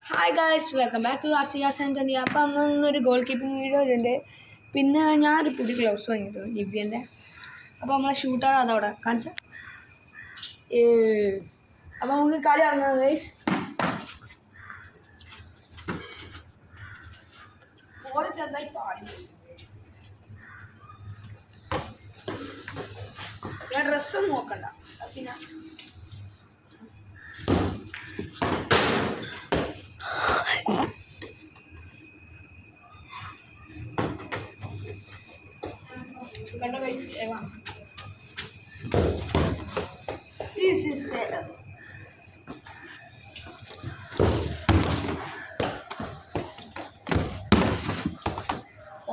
Hi guys, welcome back to ആർസിയാസ് and ജനി. അപ്പം അന്നൊരു ഗോൾ കീപ്പിംഗ് വീഡിയോ ഉണ്ട്. പിന്നെ ഞാനൊരു പുതിയ ഗ്ലൗസ് വാങ്ങിയിട്ടുണ്ട് നിവ്യൻ്റെ. അപ്പോൾ നമ്മളെ ഷൂട്ടാണ് അതവിടെ കാണിച്ച. അപ്പോൾ നമുക്ക് കളി ഇറങ്ങാം ഗൈസ്. ബോൾ ചെറുതായി പാടി. ഞാൻ ഡ്രസ്സൊന്നും നോക്കണ്ട. പിന്നെ കണ്ട guys, this is setup.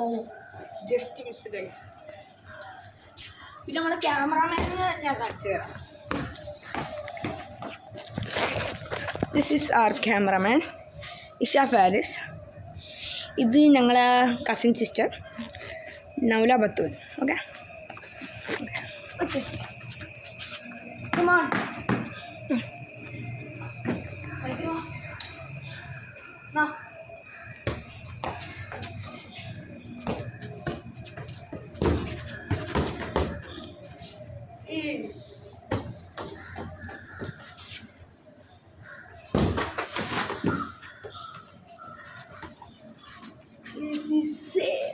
Oh, just miss guys. പിന്നെ നമ്മളെ ക്യാമറാമാനെ ഞാൻ കാണിച്ചു തരാം. This is our cameraman Isha Faris. ഇത് ഞങ്ങളെ cousin sister Naula Bathoon. Okay, come on. Na. Is this is safe.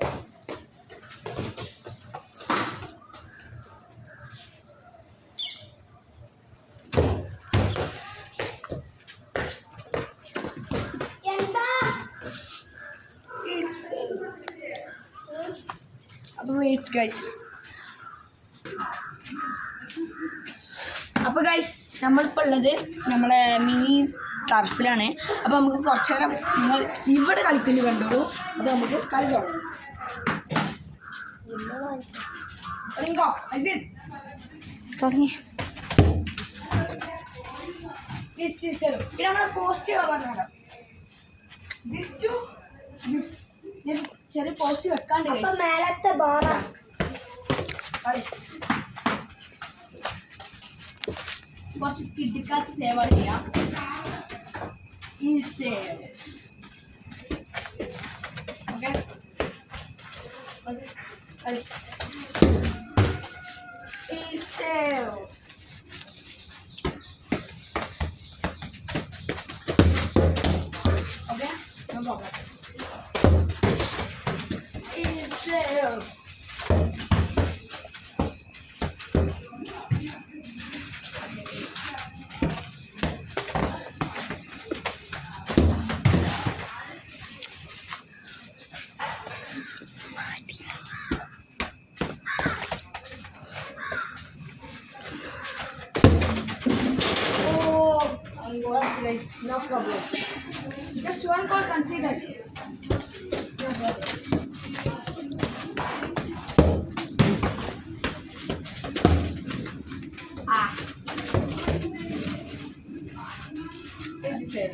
അപ്പോൾ വെയിറ്റ് ഗൈസ്. അപ്പോൾ ഗൈസ്, നമ്മളിപ്പോൾ ഉള്ളത് നമ്മളെ മിനി ടർഫിലാണ്. അപ്പോൾ നമുക്ക് കുറച്ച് നേരം നിങ്ങൾ ഇവിടെ കളിക്കേണ്ടി കണ്ടോളൂ. അപ്പോൾ നമുക്ക് കളി തുടങ്ങാം. തുടങ്ങി. പിന്നെ നമ്മളെ പോസ്റ്റ് ചെയ്യാൻ ചെറിയ പോസ്റ്റ് വെക്കാണ്ട് മേലത്തെ ബാറ കുറച്ച് കിട്ടിക്കാച്ച് സേവാണ് ചെയ്യാം. ഈ സേവ് ഓക്കെ. ഈ save okay, no problem. Guys, no problem. Just one goal considered. No problem. This is it.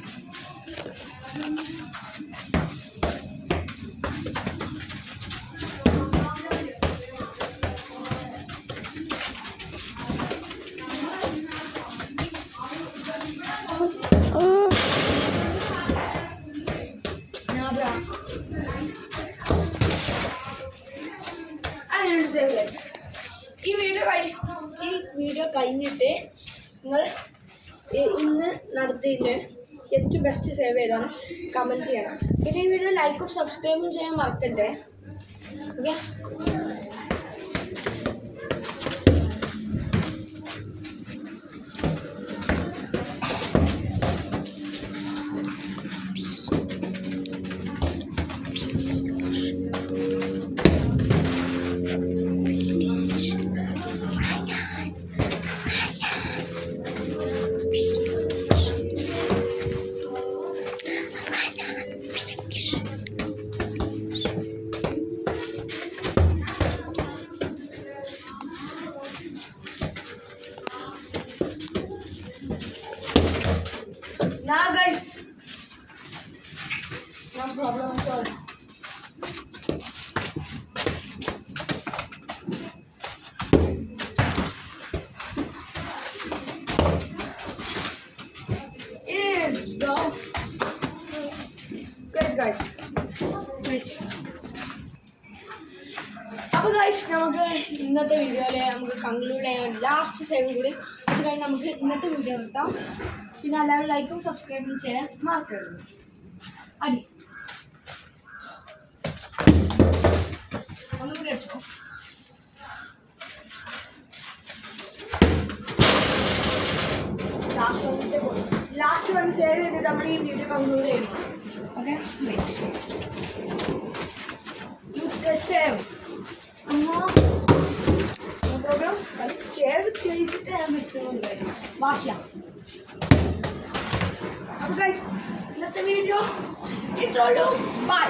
ഈ വീഡിയോ കഴിഞ്ഞിട്ട് നിങ്ങൾ ഇന്ന് നടത്തിയിട്ട് ഏറ്റവും ബെസ്റ്റ് സേവ് ചെയ്താണ് കമൻറ്റ് ചെയ്യണം. പിന്നെ ഈ വീഡിയോ ലൈക്കും സബ്സ്ക്രൈബും ചെയ്യാൻ മറക്കണ്ടേ. Okay, now guys, no problem at all. Is go. Guys. അപ്പോൾ ഗൈസ് നമുക്ക് ഇന്നത്തെ വീഡിയോയിൽ നമുക്ക് കൺക്ലൂഡ് ചെയ്യാൻ ലാസ്റ്റ് സേവ് കൂടി അത് കഴിഞ്ഞ് നമുക്ക് ഇന്നത്തെ വീഡിയോ നിർത്താം. പിന്നെ എല്ലാവരും ലൈക്കും സബ്സ്ക്രൈബും ചെയ്യാൻ മറക്കരുത്. അടി ഒന്നുകൂടി അടിച്ചോ. ലാസ്റ്റ് വൺ സേവ് ചെയ്തിട്ട് നമ്മൾ ഈ വീഡിയോ കൺക്ലൂഡ് ചെയ്യണം. ഓക്കെ, സേവ് പ്രോഗ്രാം സേവ് ചെയ്തിട്ട് ഞാൻ നിർത്തുന്നില്ല ഭാഷ. അപ്പോൾ ഗൈസ് ഇന്നത്തെ വീഡിയോ ഇത്രയുള്ളൂ. ബൈ.